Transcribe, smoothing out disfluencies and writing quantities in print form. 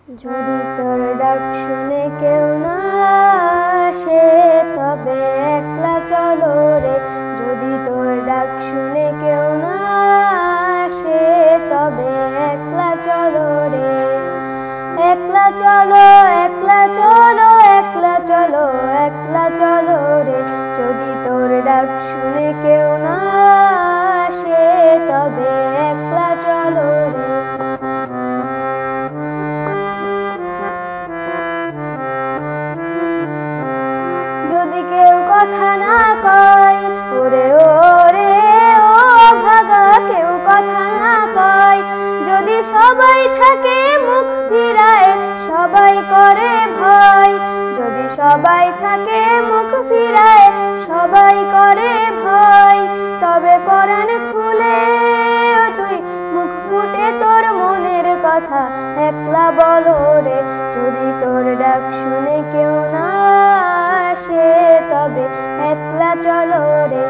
যদি তোর ডাক শুনে কেউ না আসে তবে একলা চলো রে। যদি তোর ডাক শুনে কেউ না আসে তবে একলা চলো রে। একলা চলো, একলা চলো, একলা চলো, একলা চলো রে। যদি তোর ডাক শুনে কেউ না আসে তবে একলা চলো রে। যদি কেউ কথা না কয় ওরে ওরে ও ভাগা, কেউ কথা না কয়, যদি সবাই থাকে মুখ ফিরায় সবাই করে ভয়। যদি সবাই থাকে মুখ ফিরায় সবাই করে ভয়, তবে পরাণ খুলে তুই মুখ ফুটে তোর মনের কথা একলা বলো রে। যদি তোর ডাক শুনে কেউ না আসে তবে একলা চলো রে।